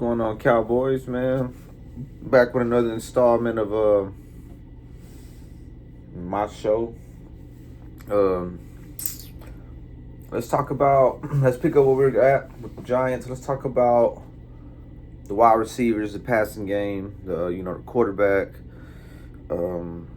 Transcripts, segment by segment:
going on, Cowboys, man? Back with another installment of my show. Um, let's talk about. Let's pick up where we're at with the Giants. Let's talk about the wide receivers, the passing game, the quarterback. We'll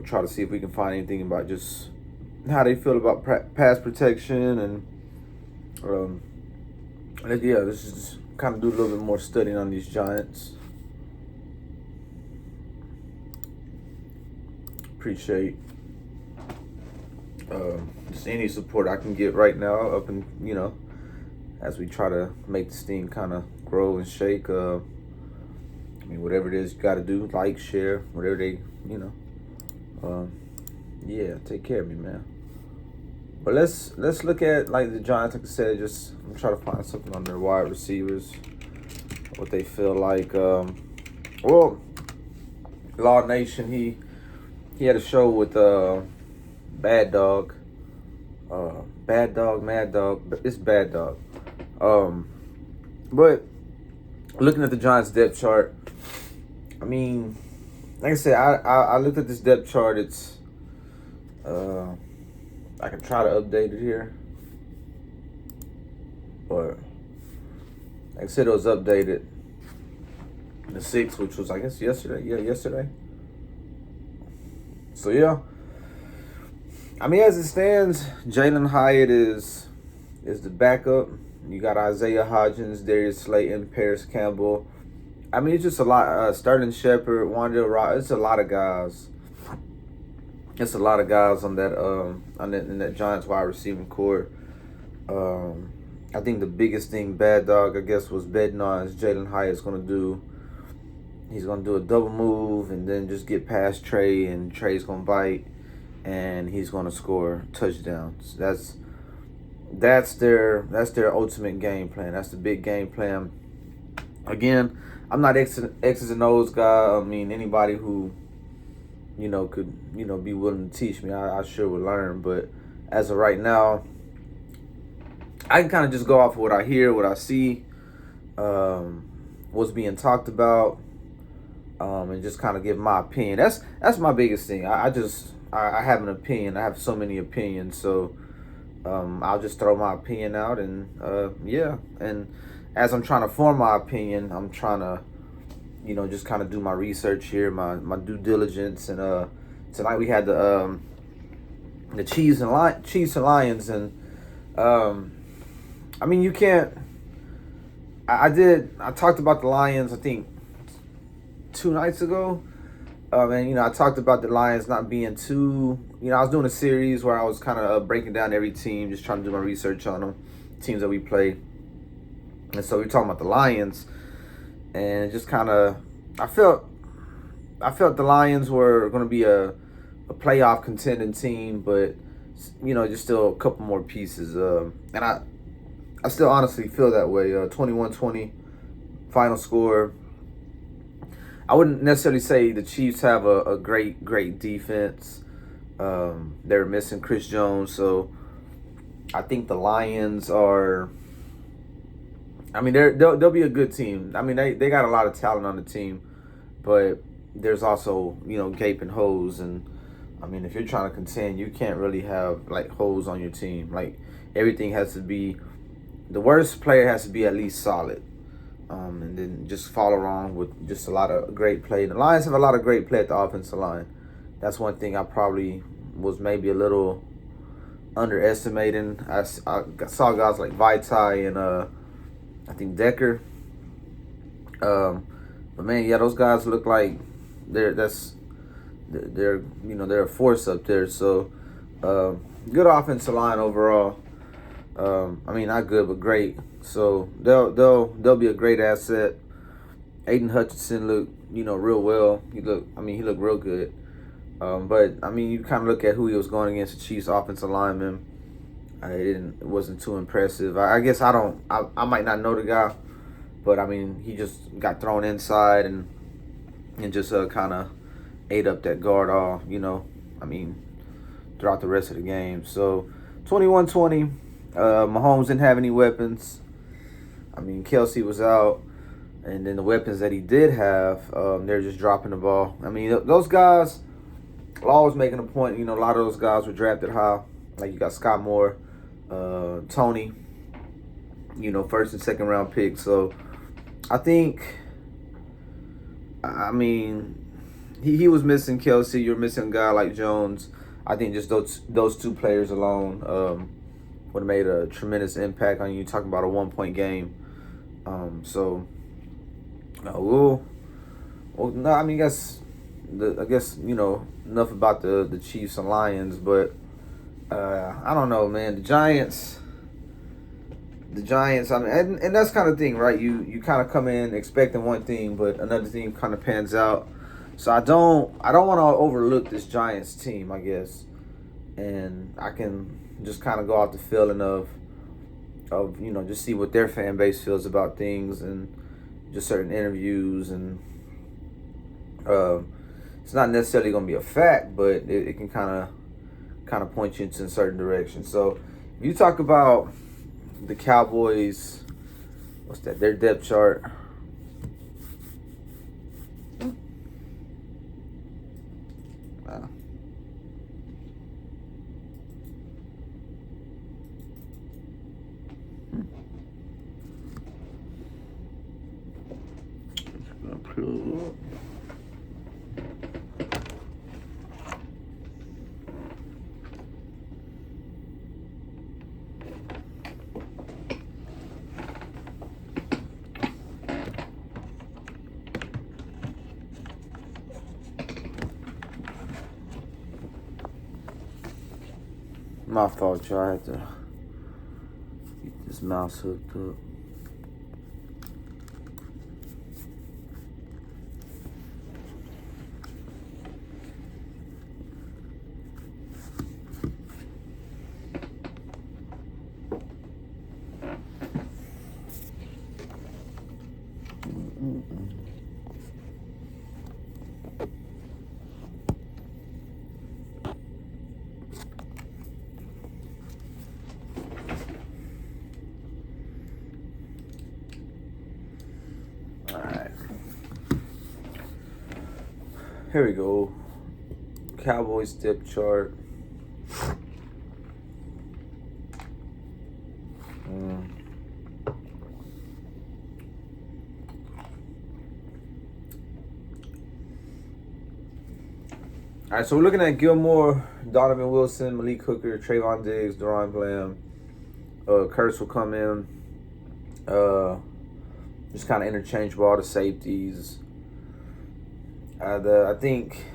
try to see if we can find anything about just how they feel about pass protection and yeah, this is just kind of do a little bit more studying on these Giants. Appreciate just any support I can get right now up and as we try to make this thing kind of grow and shake. Whatever it is you got to do, like, share, whatever they, yeah, take care of me, man. But let's look at, like, the Giants. Like I said, I'm trying to find something on their wide receivers, what they feel like. Well, Law Nation, he had a show with Mad Dog, but it's Bad Dog. But looking at the Giants depth chart, like I said, I looked at this depth chart. It's I can try to update it here, but like I said, it was updated the 6th, which was, I guess, yesterday. Yeah, yesterday. So yeah, as it stands, Jalen Hyatt is the backup. You got Isaiah Hodgins, Darius Slayton, Paris Campbell. It's just a lot. Sterling Shepard, Wandale Rock. It's a lot of guys. It's a lot of guys on that in that Giants wide receiving core. I think the biggest thing Bad Dog, I guess, was betting on is Jalen Hyatt's going to do. He's going to do a double move and then just get past Trey, and Trey's going to bite, and he's going to score touchdowns. That's their ultimate game plan. That's the big game plan. Again, I'm not X's and O's guy. Anybody who could be willing to teach me, I sure would learn. But as of right now, I can kind of just go off of what I hear, what I see, what's being talked about, and just kind of give my opinion. That's my biggest thing. I have an opinion. I have so many opinions, so I'll just throw my opinion out, and yeah. And as I'm trying to form my opinion, I'm trying to just kind of do my research here, my due diligence. And tonight we had the Chiefs and Lions, and you can't. I talked about the Lions, I think 2 nights ago. I talked about the Lions not being too. I was doing a series where I was kind of breaking down every team, just trying to do my research on them, teams that we play. And so we're talking about the Lions, and it just kind of, I felt the Lions were going to be a playoff contending team, but just still a couple more pieces. And I still honestly feel that way. 21-20 final score. I wouldn't necessarily say the Chiefs have a great defense. They're missing Chris Jones, so I think the Lions are. They'll be a good team. They got a lot of talent on the team, but there's also gaping holes. And if you're trying to contend, you can't really have like holes on your team. Like, everything has to be. The worst player has to be at least solid. And then just follow along with just a lot of great play. The Lions have a lot of great play at the offensive line. That's one thing I probably was maybe a little underestimating. I saw guys like Vitae and I think Decker. But man, yeah, those guys look like they're a force up there. So good offensive line overall. Not good, but great. So they'll be a great asset. Aiden Hutchinson looked, real well. He looked real good. But you kind of look at who he was going against, the Chiefs offensive lineman. It wasn't too impressive. I guess I might not know the guy, but he just got thrown inside and just kind of ate up that guard all, throughout the rest of the game. So 21-20. Mahomes didn't have any weapons. Kelsey was out. And then the weapons that he did have, they're just dropping the ball. I mean, those guys are always making a point. You know, a lot of those guys were drafted high. Like you got Scott Moore, Tony, you know, first and second round picks. So I think, I mean, he was missing Kelsey. You're missing a guy like Jones. I think just those two players alone would have made a tremendous impact on you. Talking about a 1-point game. Well, no, I mean, I guess you know enough about the Chiefs and Lions, but I don't know, man. The Giants. I mean, and that's kind of thing, right? You kind of come in expecting one thing, but another thing kind of pans out. So I don't want to overlook this Giants team, I guess, and I can just kind of go off the feeling of you know just see what their fan base feels about things and just certain interviews, and it's not necessarily going to be a fact, but it can kind of point you into a certain direction. So if you talk about the Cowboys, what's that? Their depth chart. Wow. Just gonna pull up. My fault, y'all. I had to get this mouse hooked up. Alright. Here we go. Cowboys depth chart. All right, so we're looking at Gilmore, Donovan Wilson, Malik Hooker, Trayvon Diggs, Deron Bland. Kurtz will come in. Just kind of interchangeable, all the safeties. I think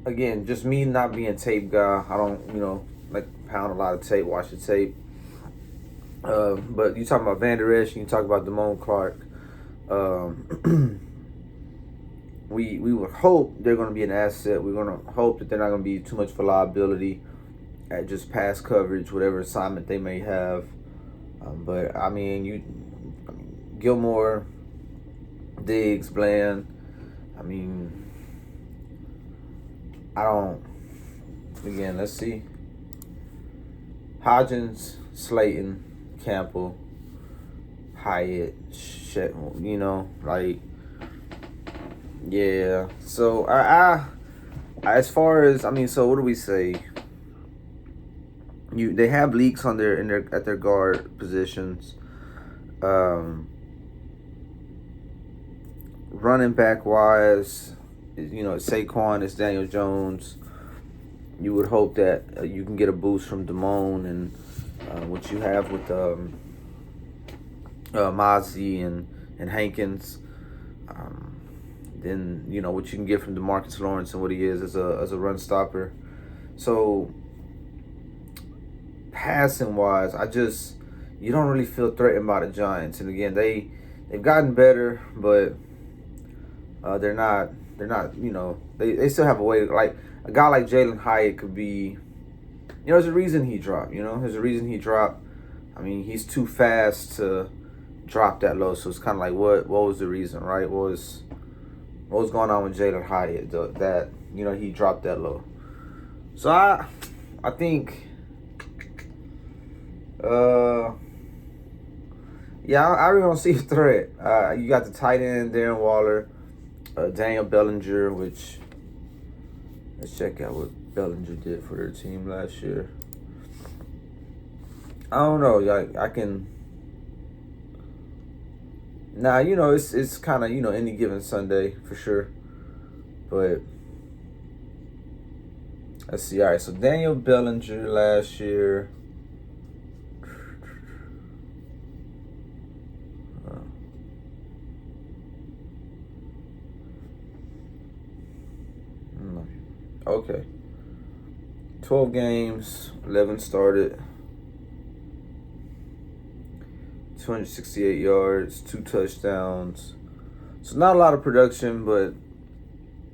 again, just me not being a tape guy. I don't, you know, like pound a lot of tape, watch the tape. But you talking about Van Der Esch, you talk about Damone Clark. We would hope they're going to be an asset. We're going to hope that they're not going to be too much of a liability at just pass coverage, whatever assignment they may have. But I mean, Gilmore, Diggs, Bland. I mean, I don't. Again, let's see. Hodgins, Slayton, Campbell, Hyatt, you know, like, yeah. So I as far as, I mean, so what do we say? They have leaks on at their guard positions. Running back wise, you know, it's Saquon, it's Daniel Jones. You would hope that you can get a boost from Damone and what you have with Mozzie and Hankins. Then you know what you can get from DeMarcus Lawrence and what he is as a run stopper. So passing wise, you don't really feel threatened by the Giants. And again, they've gotten better, but they're not, you know, they still have a way. Like a guy like Jalen Hyatt could be, you know, there's a reason he dropped. You know, there's a reason he dropped. I mean, he's too fast to drop that low. So it's kind of like, what was the reason, right? What was going on with Jalen Hyatt that, you know, he dropped that low? So I think Yeah, I really don't see a threat. You got the tight end Darren Waller, Daniel Bellinger, which let's check out what Bellinger did for their team last year. I don't know. Like I can. Nah, it's kind of any given Sunday for sure, but let's see. All right, so Daniel Bellinger last year. Okay. 12 games, 11 started, 268 yards, 2 touchdowns. So not a lot of production, but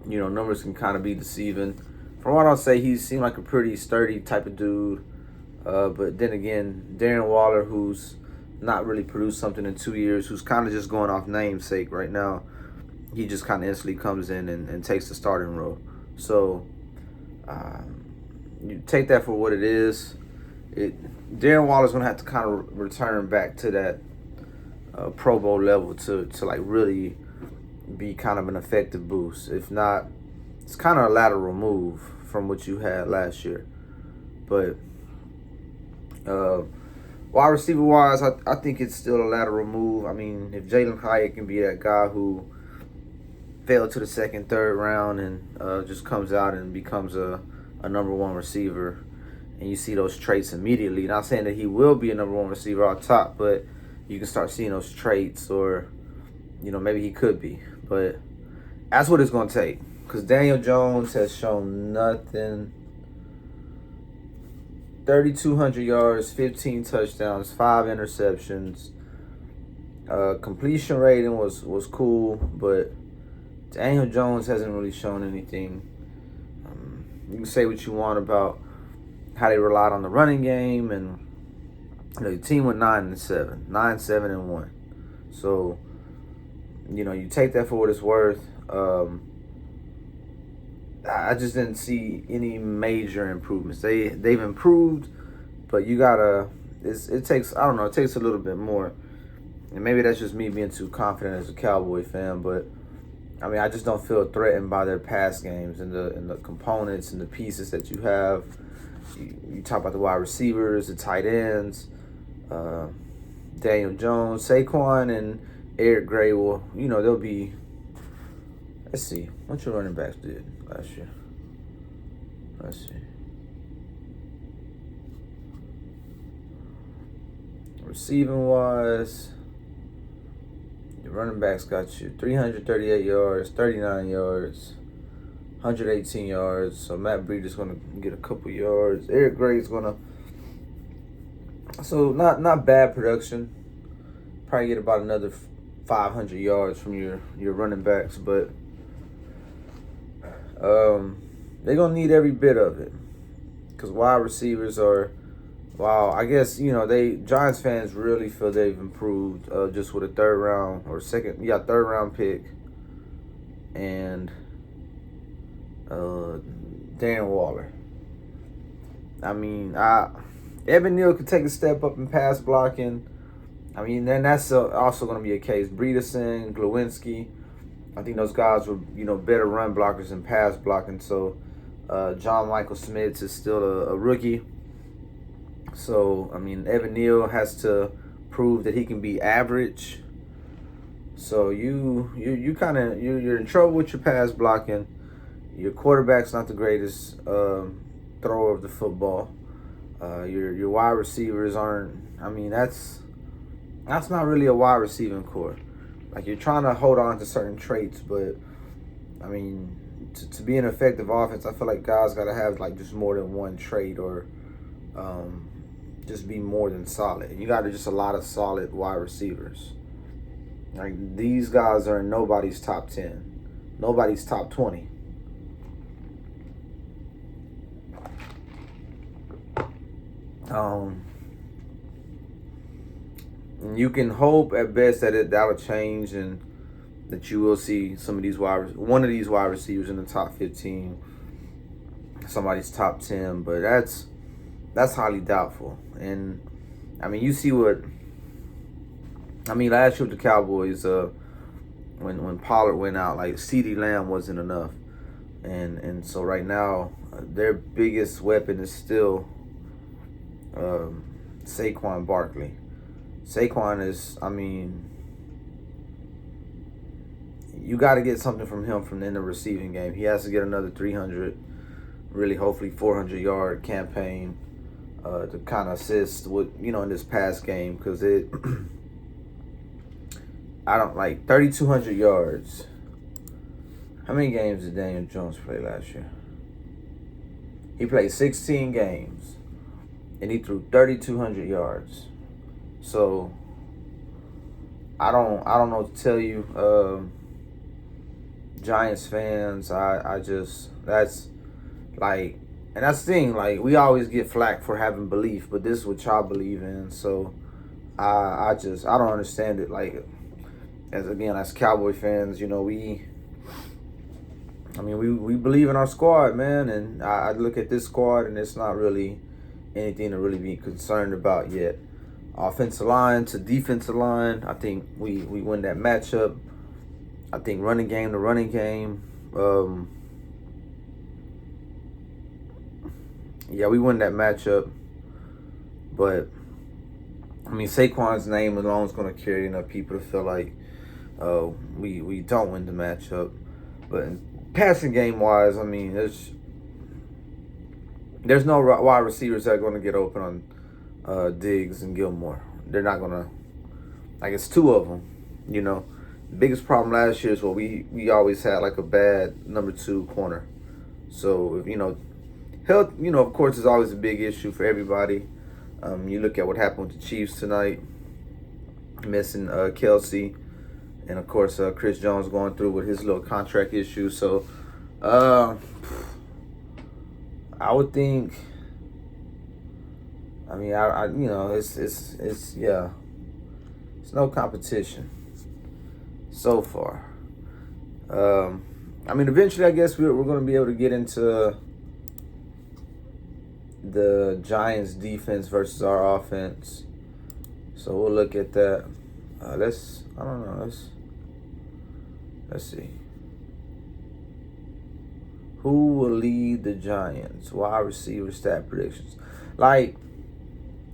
numbers can kind of be deceiving. From what I'll say, he seemed like a pretty sturdy type of dude. But then again, Darren Waller, who's not really produced something in 2 years, who's kind of just going off namesake right now, he just kind of instantly comes in and takes the starting role. So you take that for what it is. Darren Waller's going to have to kind of return back to that Pro Bowl level to like really be kind of an effective boost. If not, it's kind of a lateral move from what you had last year. But wide receiver wise, I think it's still a lateral move. I mean, if Jalen Hyatt can be that guy who fell to the second, third round and just comes out and becomes a number one receiver, and you see those traits immediately. Not saying that he will be a number one receiver on top, but you can start seeing those traits, or maybe he could be. But that's what it's going to take, because Daniel Jones has shown nothing. 3,200 yards, 15 touchdowns, 5 interceptions. Completion rating was cool, but Daniel Jones hasn't really shown anything. You can say what you want about how they relied on the running game, and the team went 9-7, 9-7-1. So you take that for what it's worth. I just didn't see any major improvements. They've improved, but you gotta. It takes I don't know. It takes a little bit more, and maybe that's just me being too confident as a Cowboy fan. But I mean, I just don't feel threatened by their pass games and the components and the pieces that you have. You talk about the wide receivers, the tight ends, Daniel Jones, Saquon, and Eric Gray. Well, they'll be. Let's see. What your running backs did last year? Let's see. Receiving wise, your running backs got you 338 yards, 39 yards, 118 yards. So Matt Breed is going to get a couple yards. Eric Gray is going to. So not bad production. Probably get about another 500 yards from your running backs, but they're going to need every bit of it, because wide receivers are, wow, I guess, Giants fans really feel they've improved just with a third round pick and Darren Waller. I mean, Evan Neal could take a step up in pass blocking. I mean, then that's also going to be a case. Breederson, Glowinski, I think those guys were, better run blockers than pass blocking. So John Michael Smith is still a rookie. So, I mean, Evan Neal has to prove that he can be average. So you're in trouble with your pass blocking. Your quarterback's not the greatest thrower of the football. Your wide receivers aren't. I mean, that's not really a wide receiving core. Like, you're trying to hold on to certain traits, but I mean, to be an effective offense, I feel like guys got to have like just more than one trait, or just be more than solid. You got just a lot of solid wide receivers. Like, these guys are in nobody's top 10, nobody's top 20. You can hope at best that that'll change, and that you will see one of these wide receivers in the top 15, somebody's top 10, but that's highly doubtful. And I mean, you see what I mean, last year with the Cowboys, when Pollard went out, like CeeDee Lamb wasn't enough, and so right now their biggest weapon is still Saquon Barkley. Saquon is, I mean, you got to get something from him in the receiving game. He has to get another 300, really, hopefully 400-yard campaign to kind of assist with, in this past game, because I don't like 3,200 yards. How many games did Daniel Jones play last year? He played 16 games, and he threw 3,200 yards. So I don't know what to tell you, Giants fans. I just, that's like, and that's the thing. Like, we always get flack for having belief, but this is what y'all believe in. So I don't understand it. Like, as Cowboy fans, we believe in our squad, man, and I look at this squad, and it's not really anything to really be concerned about yet. Offensive line to defensive line, I think we win that matchup. I think running game to running game. Yeah, we win that matchup. But, I mean, Saquon's name alone is going to carry enough people to feel like we don't win the matchup. But passing game wise, I mean, there's no wide receivers that are going to get open on Diggs and Gilmore. They're not going to, like, it's two of them, The biggest problem last year is we always had like a bad number 2 corner. So, health, of course, is always a big issue for everybody. You look at what happened with the Chiefs tonight, missing Kelsey, and of course Chris Jones going through with his little contract issue. So I would think. I mean, it's yeah, it's no competition so far. I mean, eventually, I guess we're going to be able to get into the Giants' defense versus our offense. So we'll look at that. Let's see. Who will lead the Giants? Wide receiver stat predictions. Like,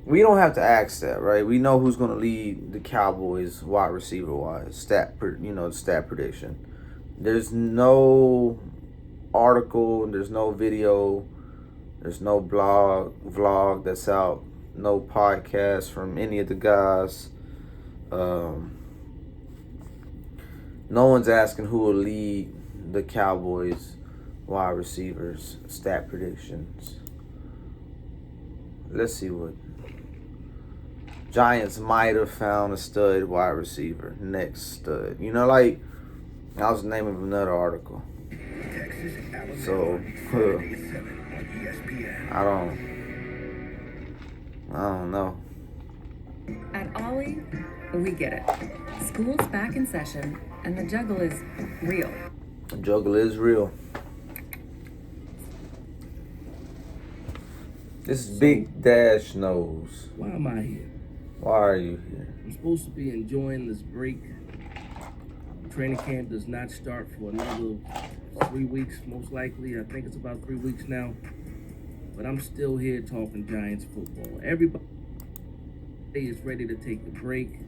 we don't have to ask that, right? We know who's going to lead the Cowboys wide receiver wise stat prediction. There's no article, there's no video, there's no vlog that's out, no podcast from any of the guys. No one's asking who will lead the Cowboys wide receivers stat predictions. Let's see what Giants might have found a stud wide receiver. Next stud. Like, that was the name of another article. So, I don't know. At Ollie, we get it. School's back in session, and the juggle is real. The juggle is real. This is Big Dash knows. Why am I here? Why are you here? I'm supposed to be enjoying this break. Training camp does not start for another 3 weeks, most likely. I think it's about 3 weeks now. But I'm still here talking Giants football. Everybody is ready to take a break.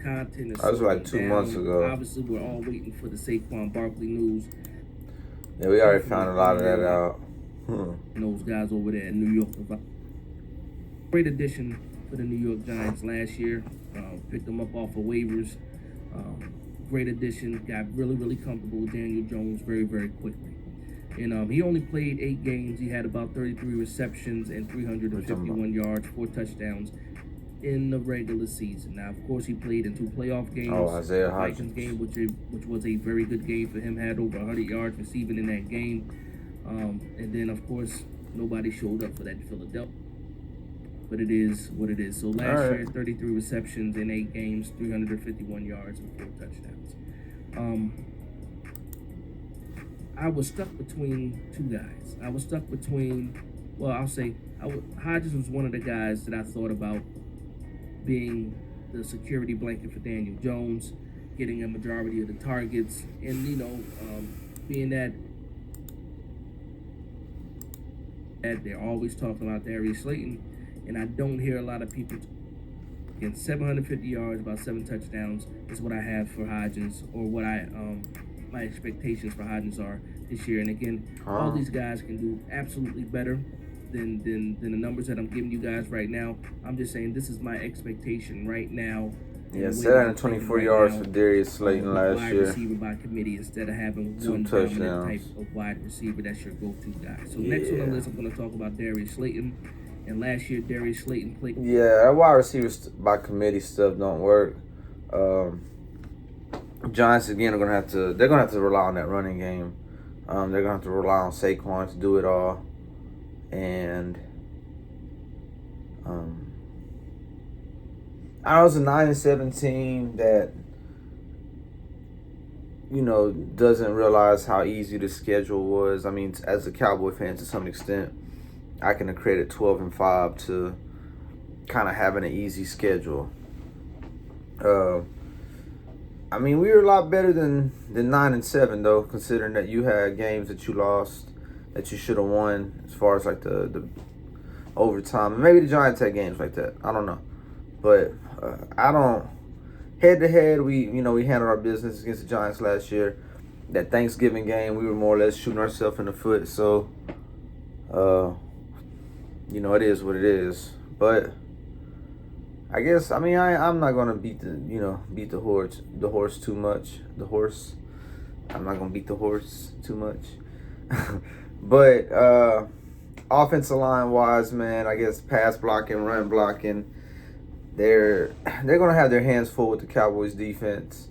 Content is that was like 2 months ago. Obviously, we're all waiting for the Saquon Barkley news. Yeah, we already found a lot of that out. Those guys over there in New York. Great addition for the New York Giants last year. Picked them up off of waivers. Great addition. Got really, really comfortable with Daniel Jones very, very quickly. And he only played 8 games. He had about 33 receptions and 351 yards, 4 touchdowns in the regular season. Now, of course, he played in 2 playoff games. Isaiah Hodgins game, which was a very good game for him. Had over 100 yards receiving in that game. And then, of course, nobody showed up for that in Philadelphia. But it is what it is. So last year, 33 receptions in 8 games, 351 yards and 4 touchdowns. I was stuck between 2 guys. I was stuck between, well, I'll say, Hodges was one of the guys that I thought about being the security blanket for Daniel Jones, getting a majority of the targets, and being that they're always talking about Darius Slayton, and I don't hear a lot of people. Again, 750 yards, about 7 touchdowns is what I have for Hodgins, or what my expectations for Hodgins are this year. And again, all these guys can do absolutely better than the numbers that I'm giving you guys right now. I'm just saying this is my expectation right now. Yeah, 724 yards for Darius Slayton last wide year. Receiver by committee instead of having 2 one touchdowns. dominant type of wide receiver that's your go-to guy. So next on the list, I'm going to talk about Darius Slayton. And last year, Darius Slayton played. Yeah, that wide receiver by committee stuff don't work. Giants again are they're gonna have to rely on that running game. They're gonna have to rely on Saquon to do it all, and I was a 9-7 team that doesn't realize how easy the schedule was. I mean, as a Cowboy fan, to some extent, I can credit 12-5 to kind of having an easy schedule. I mean, we were a lot better than 9-7 though, considering that you had games that you lost that you should have won, as far as like the overtime. And maybe the Giants had games like that. I don't know, but I don't. Head to head, we handled our business against the Giants last year. That Thanksgiving game, we were more or less shooting ourselves in the foot. So, it is what it is. But I guess I'm not gonna beat the horse too much. I'm not gonna beat the horse too much. But offensive line wise, man, I guess pass blocking, run blocking, they're gonna have their hands full with the Cowboys defense.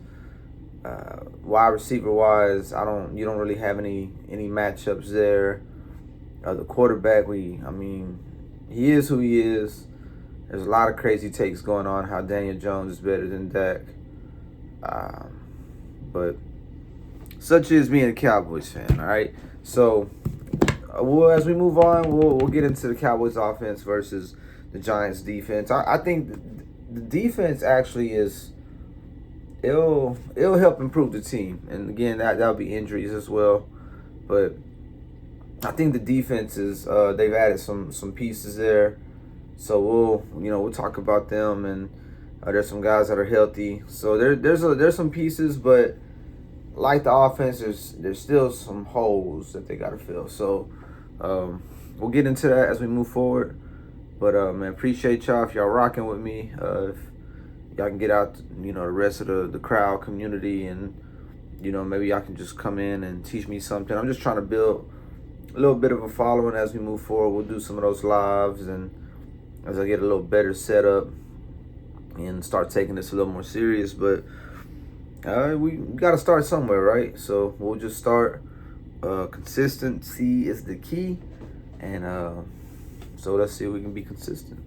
Wide receiver wise, you don't really have any matchups there. The quarterback, he is who he is. There's a lot of crazy takes going on how Daniel Jones is better than Dak. But such is being a Cowboys fan, all right? So, as we move on, we'll get into the Cowboys offense versus the Giants defense. I think the defense actually it'll help improve the team. And again, that'll be injuries as well. But I think the defense is they've added some pieces there. So we'll talk about them, and there's some guys that are healthy. So there's some pieces, but like the offense, there's still some holes that they gotta fill. So we'll get into that as we move forward. But man, appreciate y'all if y'all rocking with me. If y'all can get out, the rest of the crowd community, and maybe y'all can just come in and teach me something. I'm just trying to build a little bit of a following as we move forward. We'll do some of those lives, and as I get a little better set up and start taking this a little more serious. But we got to start somewhere, right? So we'll just start. Consistency is the key, and so let's see if we can be consistent.